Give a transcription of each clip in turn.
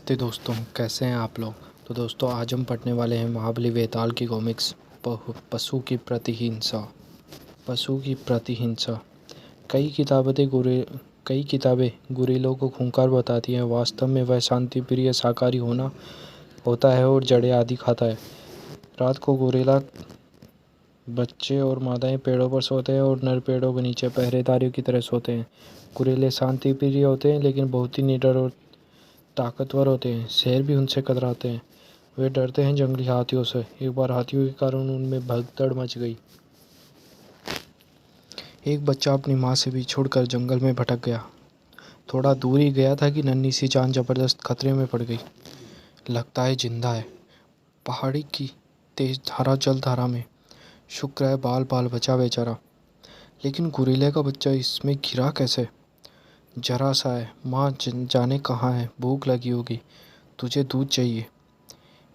नमस्ते दोस्तों, कैसे हैं आप लोग। तो दोस्तों आज हम पढ़ने वाले हैं महाबली वेताल की कॉमिक्स पशु की प्रतिहिंसा। पशु की प्रतिहिंसा। कई किताबें गुरीलों को खूंखार बताती हैं। वास्तव में वह शांतिप्रिय शाकाहारी होता है और जड़ें आदि खाता है। रात को गोरिल्ला बच्चे और मादाएं पेड़ों पर सोते हैं और नर पेड़ों के नीचे पहरेदारियों की तरह सोते हैं। गोरिल्ले शांतिप्रिय होते हैं लेकिन बहुत ही निडर और ताकतवर होते हैं। शेर भी उनसे कतराते हैं। वे डरते हैं जंगली हाथियों से। एक बार हाथियों के कारण उनमें भगदड़ मच गई। एक बच्चा अपनी माँ से बिछुड़कर जंगल में भटक गया। थोड़ा दूर ही गया था कि नन्ही सी जान जबरदस्त खतरे में पड़ गई। लगता है जिंदा है। पहाड़ी की तेज धारा जल धारा में शुक्र है बाल बाल बचा बेचारा। लेकिन गुरीले का बच्चा इसमें गिरा कैसे। जरा सा है। माँ जाने कहाँ है। भूख लगी होगी। तुझे दूध चाहिए।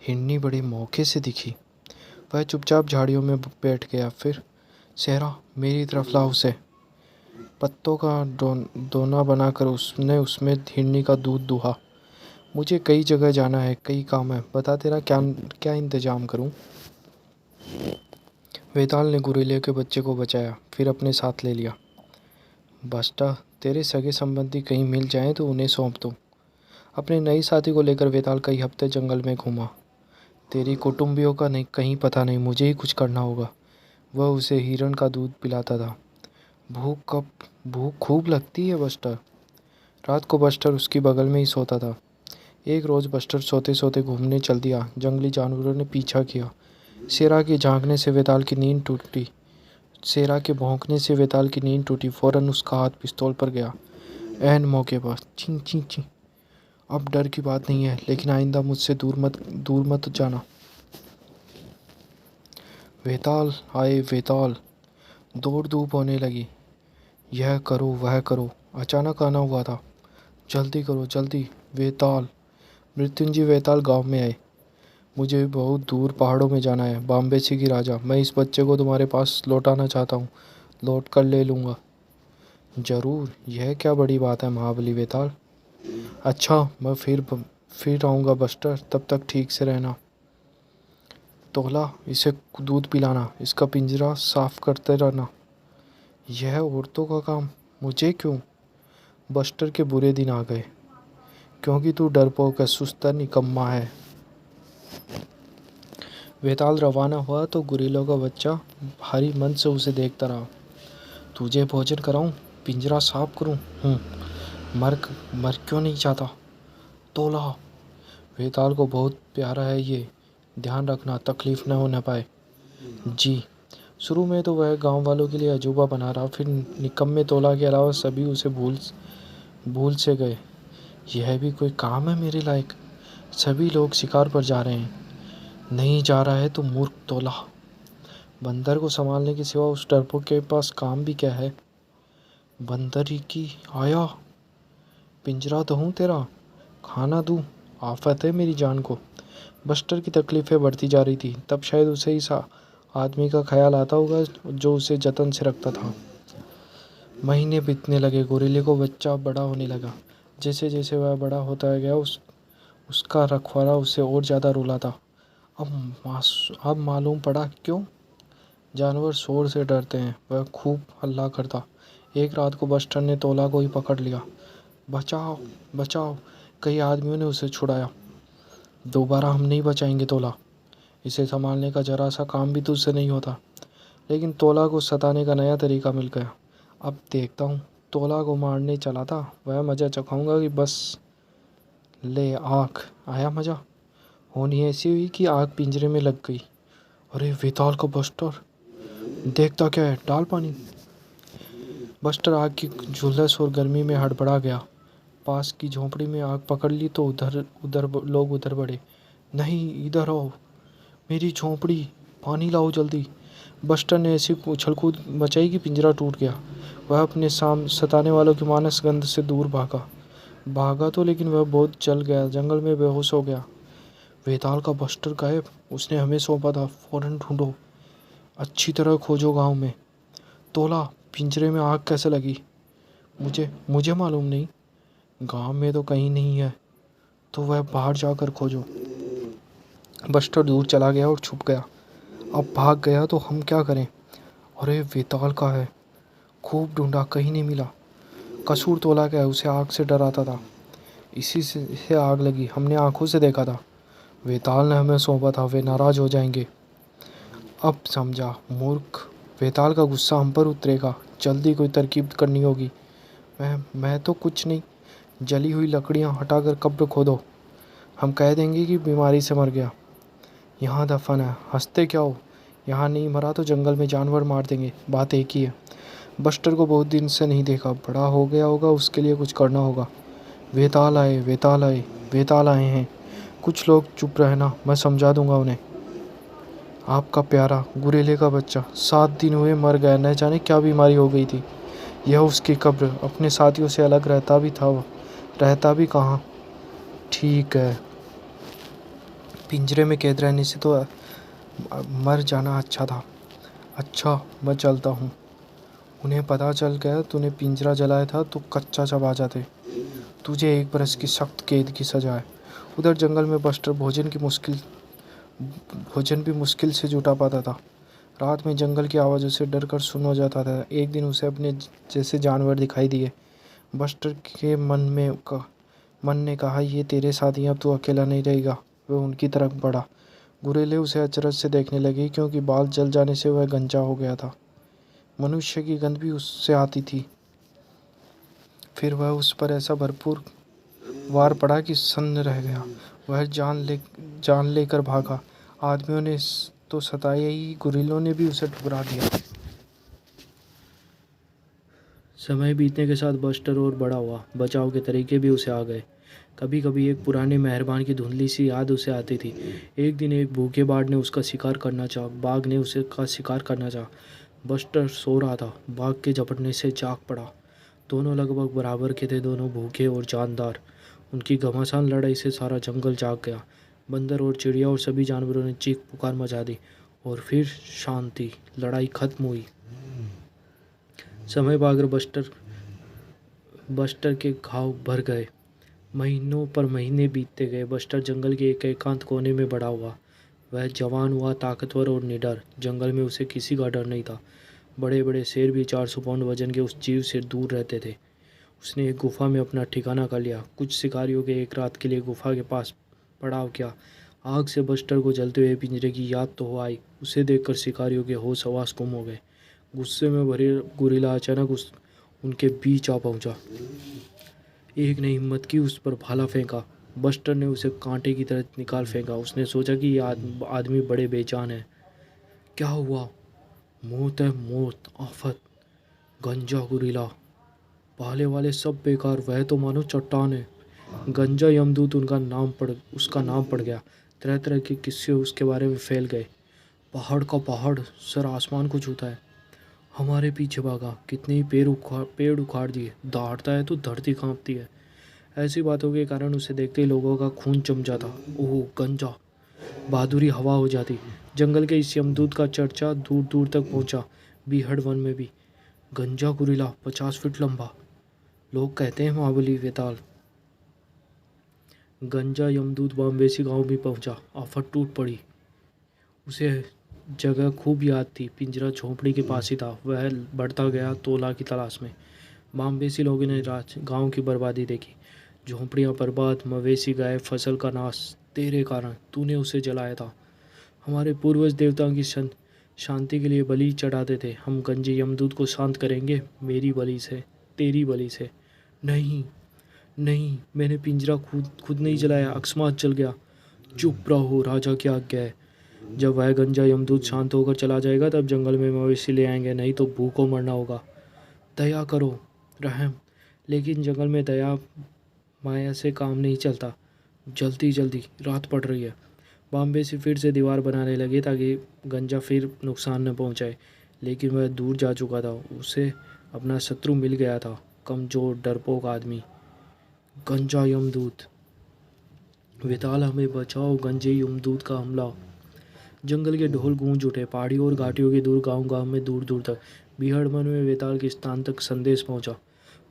हिरनी बड़ी मौके से दिखी। वह चुपचाप झाड़ियों में बैठ गया। फिर सेहरा मेरी तरफ लाओ उसे। पत्तों का दोना बनाकर उसने उसमें हिरनी का दूध दुहा। मुझे कई जगह जाना है, कई काम है। बता तेरा क्या क्या इंतजाम करूं। वेताल ने गुरीले के बच्चे को बचाया, फिर अपने साथ ले लिया। बस्टा, तेरे सगे संबंधी कहीं मिल जाएं तो उन्हें सौंप दो। अपने नए साथी को लेकर वेताल कई हफ्ते जंगल में घूमा। तेरी कुटुंबियों का नहीं कहीं पता नहीं, मुझे ही कुछ करना होगा। वह उसे हिरण का दूध पिलाता था। भूख खूब लगती है बस्टर। रात को बस्टर उसकी बगल में ही सोता था। एक रोज़ बस्टर सोते सोते घूमने चल दिया। जंगली जानवरों ने पीछा किया। शेरा के झांकने से वेताल की नींद टूटी। शेरा के भौंकने से वेताल की नींद टूटी। फौरन उसका हाथ पिस्तौल पर गया। ऐन मौके पर चिं चिं चिं। अब डर की बात नहीं है, लेकिन आइंदा मुझसे दूर मत जाना। वेताल आए वेताल। दौड़ धूप होने लगी। यह करो वह करो। अचानक आना हुआ था। जल्दी करो जल्दी। वेताल। मृत्युंजय वेताल गांव में आए। मुझे बहुत दूर पहाड़ों में जाना है। बाम्बेसी की राजा, मैं इस बच्चे को तुम्हारे पास लौटाना चाहता हूँ। लौट कर ले लूँगा। जरूर, यह क्या बड़ी बात है महाबली वेताल। अच्छा, मैं फिर आऊँगा बस्टर, तब तक ठीक से रहना। तोला, इसे दूध पिलाना, इसका पिंजरा साफ करते रहना। यह औरतों का काम, मुझे क्यों। बस्टर के बुरे दिन आ गए, क्योंकि तू डरपोक है, सुस्ता निकम्मा है। वेताल रवाना हुआ तो गुरीलों का बच्चा भारी मन से उसे देखता रहा। तुझे भोजन कराऊं, पिंजरा साफ करूं। मर क्यों नहीं जाता। तोला, वेताल को बहुत प्यारा है ये। ध्यान रखना तकलीफ न होने पाए। जी। शुरू में तो वह गांव वालों के लिए अजूबा बना रहा, फिर निकम्मे तोला के अलावा सभी उसे भूल से गए। यह भी कोई काम है मेरे लायक। सभी लोग शिकार पर जा रहे हैं, नहीं जा रहा है तो मूर्ख तोला। बंदर को संभालने के सिवा उस डरपोक के पास काम भी क्या है। बंदर ही की आया। पिंजरा तो हूँ तेरा, खाना दूँ, आफत है मेरी जान को। बस्टर की तकलीफ़ें बढ़ती जा रही थी। तब शायद उसे इस आदमी का ख्याल आता होगा जो उसे जतन से रखता था। महीने बीतने लगे। गोरिल्ले को बच्चा बड़ा होने लगा। जैसे जैसे वह बड़ा होता गया उसका रखवाला उसे और ज़्यादा रुलाता। अब मालूम पड़ा क्यों। जानवर शोर से डरते हैं। वह खूब हल्ला करता। एक रात को बस्टर ने तोला को ही पकड़ लिया। बचाओ बचाओ, कई आदमियों ने उसे छुड़ाया। दोबारा हम नहीं बचाएंगे तोला। इसे संभालने का जरा सा काम भी तुझसे नहीं होता। लेकिन तोला को सताने का नया तरीका मिल गया। अब देखता हूँ। तोला को मारने चला था, वह मज़ा चखाऊंगा कि बस। ले आँख, आया मज़ा। होनी ऐसी हुई कि आग पिंजरे में लग गई। अरे वेताल का बस्टर, देखता क्या है, डाल पानी। बस्टर आग की झुलस और गर्मी में हड़बड़ा गया। पास की झोंपड़ी में आग पकड़ ली तो लोग उधर बढ़े। नहीं, इधर आओ, मेरी झोंपड़ी, पानी लाओ जल्दी। बस्टर ने ऐसी उछल कूद मचाई कि पिंजरा टूट गया। वह अपने सताने वालों की मानस गंध से दूर भागा तो, लेकिन वह बहुत जल गया। जंगल में बेहोश हो गया। वेताल का बस्टर गायब। उसने हमें सौंपा था, फौरन ढूंढो, अच्छी तरह खोजो गांव में। तोला, पिंजरे में आग कैसे लगी। मुझे मालूम नहीं। गांव में तो कहीं नहीं है। तो वह बाहर जाकर खोजो। बस्टर दूर चला गया और छुप गया। अब भाग गया तो हम क्या करें? अरे वेताल का है। खूब ढूंढा, कहीं नहीं मिला। कसूर तोला क्या है, उसे आग से डर आता था। इसी से आग लगी, हमने आंखों से देखा था। वेताल ने हमें सौंपा था, वे नाराज हो जाएंगे। अब समझा मूर्ख। वेताल का गुस्सा हम पर उतरेगा। जल्दी कोई तरकीब करनी होगी। मैं तो कुछ नहीं, जली हुई लकड़ियां हटाकर कब्र खोदो। हम कह देंगे कि बीमारी से मर गया, यहाँ दफन है। हंसते क्या हो? यहाँ नहीं मरा तो जंगल में जानवर मार देंगे, बात एक ही है। बस्टर को बहुत दिन से नहीं देखा, बड़ा हो गया होगा, उसके लिए कुछ करना होगा। वेताल आए, वेताल आए, वेताल आए हैं। कुछ लोग चुप रहना, मैं समझा दूंगा उन्हें। आपका प्यारा गुरेले का बच्चा 7 दिन हुए मर गया, न जाने क्या बीमारी हो गई थी। यह उसकी कब्र, अपने साथियों से अलग रहता भी था, रहता भी कहाँ। ठीक है, पिंजरे में कैद रहने से तो मर जाना अच्छा था। अच्छा, मैं चलता हूँ। उन्हें पता चल गया तूने पिंजरा जलाया था तो कच्चा चबा जाते। तुझे 1 बरस की सख्त कैद की सजा है। उधर जंगल में बस्टर भोजन भी मुश्किल से जुटा पाता था। रात में जंगल की आवाज़ों से डर कर सुन हो जाता था। एक दिन उसे अपने जैसे जानवर दिखाई दिए। बस्टर के मन ने कहा, ये तेरे साथ ही, अब तू अकेला नहीं रहेगा। वह उनकी तरफ बढ़ा। गुरेले उसे अचरज से देखने लगे, क्योंकि बाल जल जाने से वह गंजा हो गया था। मनुष्य की गंध भी उससे आती थी। फिर वह उस पर ऐसा भरपूर वार पड़ा कि सन्न रह गया। वह जान लेकर भागा। आदमियों ने तो सताया ही, गुरिल्लों ने भी उसे ठुकरा दिया। समय बीतने के साथ बस्टर और बड़ा हुआ। बचाव के तरीके भी उसे आ गए। कभी कभी एक पुराने मेहरबान की धुंधली सी याद उसे आती थी। एक दिन एक भूखे बाघ ने उसका शिकार करना चाहा। बस्टर सो रहा था, बाघ के झपटने से जाग पड़ा। दोनों लगभग बराबर के थे, दोनों भूखे और जानदार। उनकी घमासान लड़ाई से सारा जंगल जाग गया। बंदर और चिड़िया और सभी जानवरों ने चीख पुकार मचा दी, और फिर शांति। लड़ाई खत्म हुई। समय पाकर बस्टर के घाव भर गए। महीनों पर महीने बीतते गए। बस्टर जंगल के एक एकांत कोने में बड़ा हुआ। वह जवान हुआ, ताकतवर और निडर। जंगल में उसे किसी का डर नहीं था। बड़े बड़े शेर भी 400 पाउंड वजन के उस जीव से दूर रहते थे। उसने एक गुफा में अपना ठिकाना कर लिया। कुछ शिकारियों के एक रात के लिए गुफा के पास पड़ाव किया। आग से बस्टर को जलते हुए पिंजरे की याद तो हो आई। उसे देखकर शिकारियों के होश हवास गुम हो गए। गुस्से में भरे गुरीला अचानक उनके बीच आ पहुंचा। एक ने हिम्मत की, उस पर भाला फेंका। बस्टर ने उसे कांटे की तरह निकाल फेंका। उसने सोचा कि यह आदमी बड़े बेजान है। क्या हुआ? मौत है, मौत, आफत। गंजा गुरीला, पाले वाले सब बेकार, वह तो मानो चट्टान है। गंजा यमदूत उसका नाम पड़ गया। तरह तरह के किस्से उसके बारे में फैल गए। पहाड़ का पहाड़ सर आसमान को छूता है। हमारे पीछे भागा, कितने ही पेड़ उखाड़ दिए। दहाड़ता है तो धरती कांपती है। ऐसी बातों के कारण उसे देखते ही लोगों का खून जम जाता। ओह गंजा, बहादुरी हवा हो जाती। जंगल के इस यमदूत का चर्चा दूर दूर तक पहुंचा, बीहड़ वन में भी। गंजा गुरीला 50 फीट लंबा, लोग कहते हैं महाबली वेताल। गंजा यमदूत बाम्बेसी गांव भी पहुंचा। आफत टूट पड़ी। उसे जगह खूब याद थी। पिंजरा झोंपड़ी के पास ही था। वह बढ़ता गया तोला की तलाश में। बाम्बेसी लोगों ने गांव की बर्बादी देखी। झोंपड़ियां बर्बाद, मवेशी गायब, फसल का नाश। तेरे कारण, तूने उसे जलाया था। हमारे पूर्वज देवताओं की शांति के लिए बलि चढ़ाते थे। हम गंजे यमदूत को शांत करेंगे, मेरी बलि से, तेरी बलि से। नहीं नहीं, मैंने पिंजरा खुद नहीं जलाया, अकस्मात जल गया। चुप रहो, राजा की आज्ञा है। जब वह गंजा यमदूत शांत होकर चला जाएगा तब जंगल में मवेशी ले आएंगे, नहीं तो भूखों मरना होगा। दया करो, रहम। लेकिन जंगल में दया माया से काम नहीं चलता। जल्दी जल्दी, रात पड़ रही है। बॉम्बे से फिर से दीवार बनाने लगे ताकि गंजा फिर नुकसान न पहुंचाए। लेकिन वह दूर जा चुका था। उसे अपना शत्रु मिल गया था, कमजोर डरपोक आदमी, गंजा यमदूत। वेताल, हमें बचाओ, गंजे यमदूत का हमला। जंगल के ढोल गूंज उठे। पहाड़ी और घाटियों के दूर गांव गांव में, दूर दूर तक। बीहड़मन में वेताल के स्थान तक संदेश पहुंचा।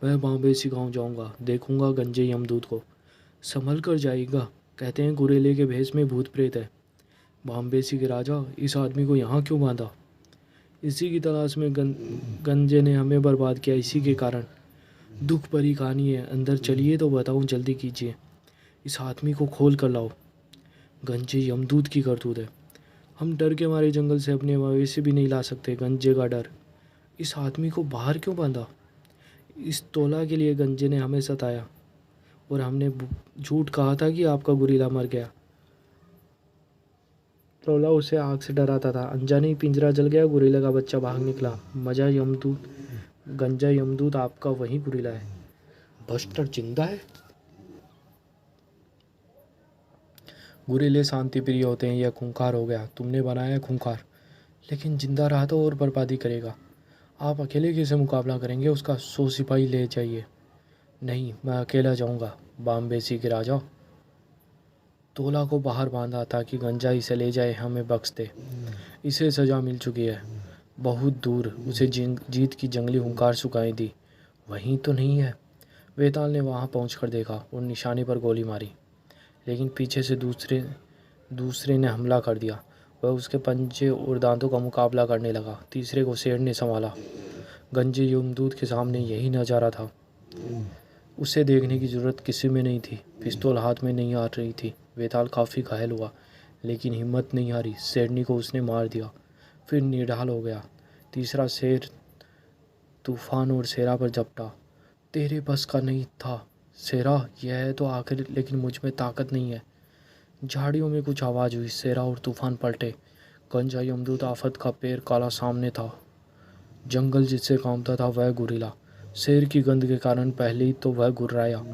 मैं बॉम्बे से गाँव जाऊंगा, देखूंगा गंजे यमदूत को। संभल कर जाएगा, कहते हैं गुरेले के भेष में भूत प्रेत है। बाम्बेसी के राजा, इस आदमी को यहाँ क्यों बांधा? इसी की तलाश में गंजे ने हमें बर्बाद किया, इसी के कारण। दुख भरी कहानी है, अंदर चलिए तो बताऊँ, जल्दी कीजिए। इस आदमी को खोल कर लाओ। गंजे यमदूत की करतूत है। हम डर के मारे जंगल से अपने मवेशी भी नहीं ला सकते। गंजे का डर। इस आदमी को बाहर क्यों बांधा? इस तोला के लिए गंजे ने हमें सताया और हमने झूठ कहा था कि आपका गुरीला मर गया। तोला उसे आग से डराता था। अनजाने ही पिंजरा जल गया, गुरीला का बच्चा भाग निकला। मजा यमदूत, गंजा यमदूत आपका वही गुरीला है। बस्टर जिंदा है? गुरीले शांति प्रिय होते हैं, यह खूंखार हो गया। तुमने बनाया खूंखार, लेकिन जिंदा रहा तो और बर्बादी करेगा। आप अकेले कैसे मुकाबला करेंगे उसका? 100 सिपाही ले जाइए। नहीं, मैं अकेला जाऊंगा। बाम्बेसी के राजा, तोला को बाहर बांधा ताकि गंजा इसे ले जाए, हमें बख्श दे। इसे सज़ा मिल चुकी है, बहुत दूर। उसे जीत की जंगली हुंकार सुखाई दी। वहीं तो नहीं है। वेताल ने वहां पहुंचकर देखा और निशाने पर गोली मारी, लेकिन पीछे से दूसरे ने हमला कर दिया। वह उसके पंजे और दांतों का मुकाबला करने लगा। तीसरे को शेर ने संभाला। गंजे यमदूत के सामने यही नज़ारा था। उसे देखने की जरूरत किसी में नहीं थी। पिस्तौल हाथ में नहीं आ रही थी। वेताल काफ़ी घायल हुआ, लेकिन हिम्मत नहीं हारी। शेरनी को उसने मार दिया, फिर निढाल हो गया। तीसरा शेर तूफान और शेरा पर झपटा। तेरे बस का नहीं था शेरा, यह है तो आखिर, लेकिन मुझ में ताकत नहीं है। झाड़ियों में कुछ आवाज़ हुई। शेरा और तूफान पलटे। गंजा यमदूत आफत का पैर काला सामने था। जंगल जिससे कांपता था वह गुरीला। शेर की गंध के कारण पहले ही तो वह गुर्राया।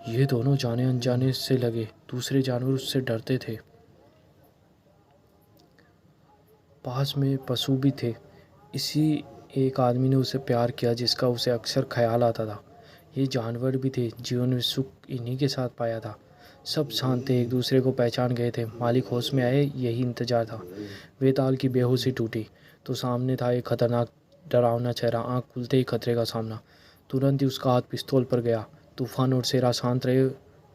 ये दोनों जाने अनजाने से लगे। दूसरे जानवर उससे डरते थे। पास में पशु भी थे। इसी एक आदमी ने उसे प्यार किया जिसका उसे अक्सर ख्याल आता था। ये जानवर भी थे। जीवन में सुख इन्हीं के साथ पाया था। सब शांत थे, एक दूसरे को पहचान गए थे। मालिक होश में आए, यही इंतजार था। वेताल की बेहोशी टूटी तो सामने था एक खतरनाक डरावना चेहरा। आंख खुलते ही खतरे का सामना। तुरंत ही उसका हाथ पिस्तौल पर गया। तूफान और शेरा शांत रहे,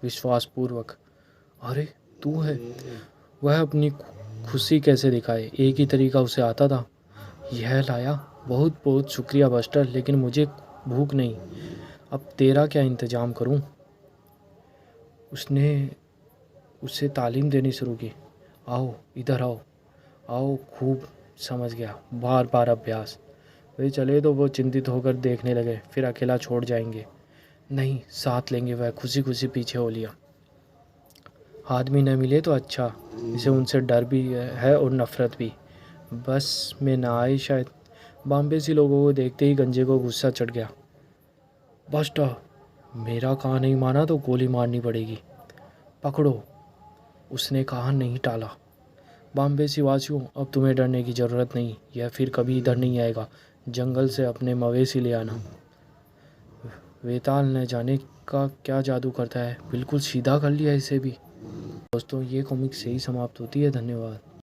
विश्वासपूर्वक। अरे तू है? वह अपनी खुशी कैसे दिखाए? एक ही तरीका उसे आता था। यह लाया, बहुत बहुत शुक्रिया बस्टर, लेकिन मुझे भूख नहीं। अब तेरा क्या इंतजाम करूं? उसने उसे तालीम देनी शुरू की। आओ इधर आओ, आओ। खूब समझ गया, बार बार अभ्यास। वे चले तो वो चिंतित होकर देखने लगे। फिर अकेला छोड़ जाएंगे? नहीं, साथ लेंगे। वह खुशी खुशी पीछे हो लिया। आदमी न मिले तो अच्छा। इसे उनसे डर भी है और नफरत भी। बस में ना आए शायद। बाम्बेसी लोगों को देखते ही गंजे को गुस्सा चढ़ गया। बस्टर, मेरा कहा नहीं माना तो गोली मारनी पड़ेगी। पकड़ो, उसने कहा। नहीं टाला। बाम्बेसी वासियों, अब तुम्हें डरने की ज़रूरत नहीं। यह फिर कभी इधर नहीं आएगा। जंगल से अपने मवेशी ले आना। वेताल न जाने का क्या जादू करता है, बिल्कुल सीधा कर लिया इसे भी। दोस्तों, ये कॉमिक्स यही समाप्त होती है। धन्यवाद।